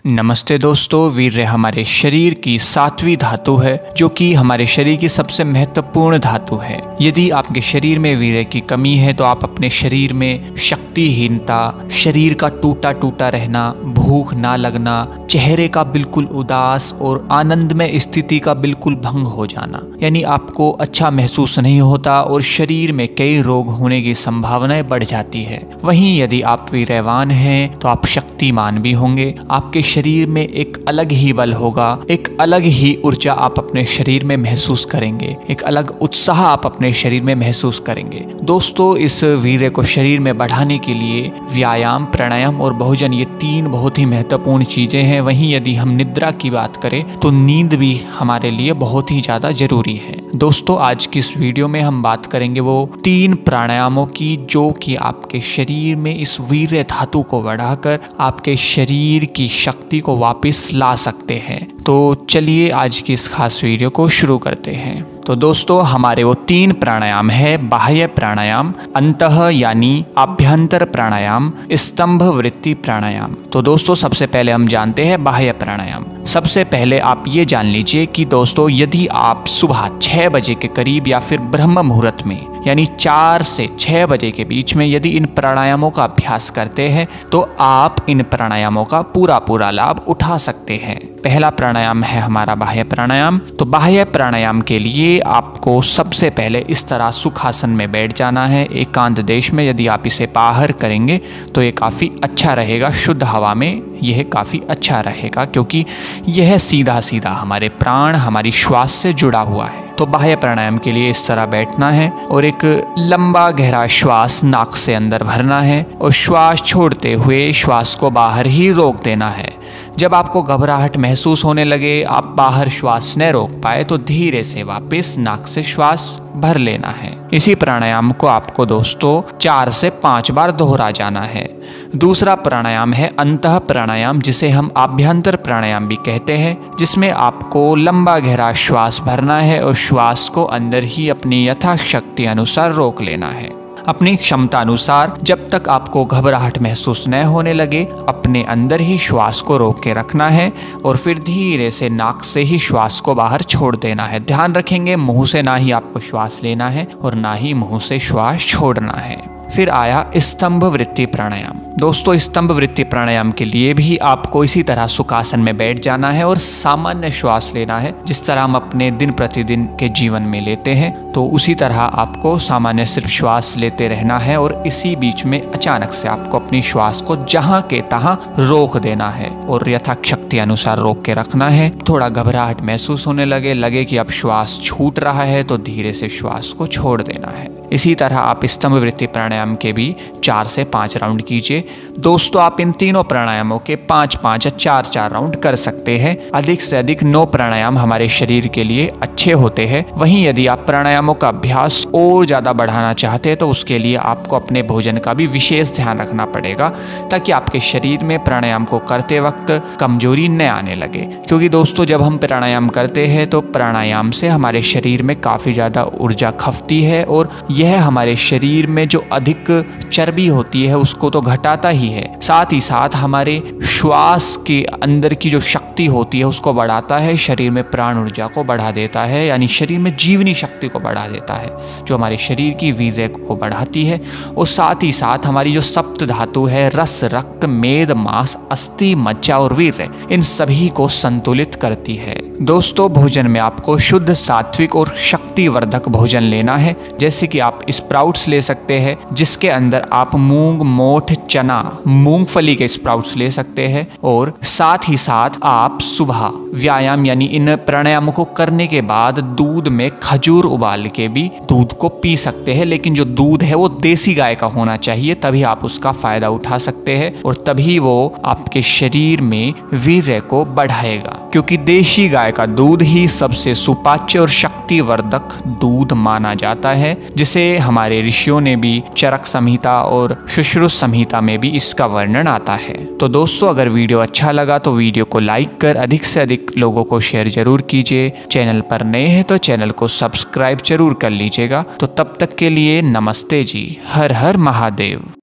नमस्ते दोस्तों, वीर्य हमारे शरीर की सातवीं धातु है जो कि हमारे शरीर की सबसे महत्वपूर्ण धातु है। यदि आपके शरीर में वीर्य की कमी है तो आप अपने शरीर में शक्तिहीनता, शरीर का टूटा टूटा रहना, भूख ना लगना, चेहरे का बिल्कुल उदास और आनंदमय स्थिति का बिल्कुल भंग हो जाना, यानी आपको अच्छा महसूस नहीं होता और शरीर में कई रोग होने की संभावनाएं बढ़ जाती है। वहीं यदि आप वीर्यवान हैं तो आप शक्तिमान भी होंगे। आपके शरीर में एक अलग ही बल होगा, एक अलग ही ऊर्जा आप अपने शरीर में महसूस करेंगे, एक अलग उत्साह आप अपने शरीर में महसूस करेंगे। दोस्तों, इस वीर्य को शरीर में बढ़ाने के लिए व्यायाम, प्राणायाम और भोजन, ये तीन बहुत ही महत्वपूर्ण चीजें हैं। वहीं यदि हम निद्रा की बात करें तो नींद भी हमारे लिए बहुत ही ज्यादा जरूरी है। दोस्तों, आज की इस वीडियो में हम बात करेंगे वो 3 प्राणायामों की जो कि आपके शरीर में इस वीर्य धातु को बढ़ाकर आपके शरीर की शक्ति को वापस ला सकते हैं। तो चलिए आज की इस खास वीडियो को शुरू करते हैं। तो दोस्तों, हमारे वो 3 प्राणायाम है: बाह्य प्राणायाम, अंतः यानी आभ्यंतर प्राणायाम, स्तंभ वृत्ति प्राणायाम। तो दोस्तों, सबसे पहले हम जानते हैं बाह्य प्राणायाम। सबसे पहले आप ये जान लीजिए कि दोस्तों, यदि आप सुबह 6 बजे के करीब या फिर ब्रह्म मुहूर्त में यानी 4 से 6 बजे के बीच में यदि इन प्राणायामों का अभ्यास करते हैं तो आप इन प्राणायामों का पूरा लाभ उठा सकते हैं। पहला प्राणायाम है हमारा बाह्य प्राणायाम। तो बाह्य प्राणायाम के लिए आपको सबसे पहले इस तरह सुखासन में बैठ जाना है, एकांत देश में। यदि आप इसे बाहर करेंगे तो ये काफ़ी अच्छा रहेगा, शुद्ध हवा में यह काफ़ी अच्छा रहेगा, क्योंकि यह सीधा सीधा हमारे प्राण, हमारी श्वास से जुड़ा हुआ है। तो बाह्य प्राणायाम के लिए इस तरह बैठना है और एक लंबा गहरा श्वास नाक से अंदर भरना है और श्वास छोड़ते हुए श्वास को बाहर ही रोक देना है। जब आपको घबराहट महसूस होने लगे, आप बाहर श्वास न रोक पाए, तो धीरे से वापस नाक से श्वास भर लेना है। इसी प्राणायाम को आपको दोस्तों 4 से 5 बार दोहरा जाना है। दूसरा प्राणायाम है अंतः प्राणायाम, जिसे हम आभ्यंतर प्राणायाम भी कहते हैं, जिसमें आपको लंबा गहरा श्वास भरना है और श्वास को अंदर ही अपनी यथाशक्ति अनुसार रोक लेना है। अपनी क्षमता अनुसार जब तक आपको घबराहट महसूस न होने लगे, अपने अंदर ही श्वास को रोक के रखना है और फिर धीरे से नाक से ही श्वास को बाहर छोड़ देना है। ध्यान रखेंगे, मुंह से ना ही आपको श्वास लेना है और ना ही मुंह से श्वास छोड़ना है। फिर आया स्तंभ वृत्ति प्राणायाम। दोस्तों, स्तंभ वृत्ति प्राणायाम के लिए भी आपको इसी तरह सुखासन में बैठ जाना है और सामान्य श्वास लेना है, जिस तरह हम अपने दिन प्रतिदिन के जीवन में लेते हैं। तो उसी तरह आपको सामान्य सिर्फ श्वास लेते रहना है और इसी बीच में अचानक से आपको अपनी श्वास को जहां के तहां रोक देना है और यथाशक्ति अनुसार रोक के रखना है। थोड़ा घबराहट महसूस होने लगे कि अब श्वास छूट रहा है तो धीरे से श्वास को छोड़ देना है। इसी तरह आप स्तंभ वृत्ति प्राणायाम के भी 4 से 5 राउंड कीजिए। दोस्तों, आप इन तीनों प्राणायामों के 5-5 या 4-4 राउंड कर सकते हैं। अधिक से अधिक 9 प्राणायाम हमारे शरीर के लिए अच्छे होते हैं। वहीं यदि आप प्राणायामों का अभ्यास और ज़्यादा बढ़ाना चाहते हैं तो उसके लिए आपको अपने भोजन का भी विशेष ध्यान रखना पड़ेगा, ताकि आपके शरीर में प्राणायाम को करते वक्त कमजोरी न आने लगे। क्योंकि दोस्तों, जब हम प्राणायाम करते हैं तो प्राणायाम से हमारे शरीर में काफ़ी ज़्यादा ऊर्जा खपती है और यह हमारे शरीर में जो अधिक चर्बी होती है उसको तो घटाता ही है, साथ ही साथ हमारे श्वास के अंदर की जो शक्ति होती है उसको बढ़ाता है, शरीर में प्राण ऊर्जा को बढ़ा देता है, यानी शरीर में जीवनी शक्ति को बढ़ा देता है, जो हमारे शरीर की वीर्य को बढ़ाती है। और साथ ही साथ हमारी जो सप्त धातु है, रस, रक्त, मेद, मांस, अस्थि, मज्जा और वीर्य, इन सभी को संतुलित करती है। दोस्तों, भोजन में आपको शुद्ध, सात्विक और शक्तिवर्धक भोजन लेना है। जैसे कि आप स्प्राउट्स ले सकते हैं, जिसके अंदर आप मूंग, मोठ, चना, मूंगफली के स्प्राउट्स ले सकते हैं। और साथ ही साथ आप सुबह व्यायाम यानी इन प्राणायामों को करने के बाद दूध में खजूर उबाल के भी दूध को पी सकते हैं। लेकिन जो दूध है वो देसी गाय का होना चाहिए, तभी आप उसका फायदा उठा सकते हैं और तभी वो आपके शरीर में वीर्य को बढ़ाएगा, क्योंकि देशी गाय का दूध ही सबसे सुपाच्य और शक्तिवर्धक दूध माना जाता है, जिसे हमारे ऋषियों ने भी चरक संहिता और सुश्रुत संहिता में भी इसका वर्णन आता है। तो दोस्तों, अगर वीडियो अच्छा लगा तो वीडियो को लाइक कर अधिक से अधिक लोगों को शेयर जरूर कीजिए। चैनल पर नए हैं तो चैनल को सब्सक्राइब जरूर कर लीजिएगा। तो तब तक के लिए नमस्ते जी, हर हर महादेव।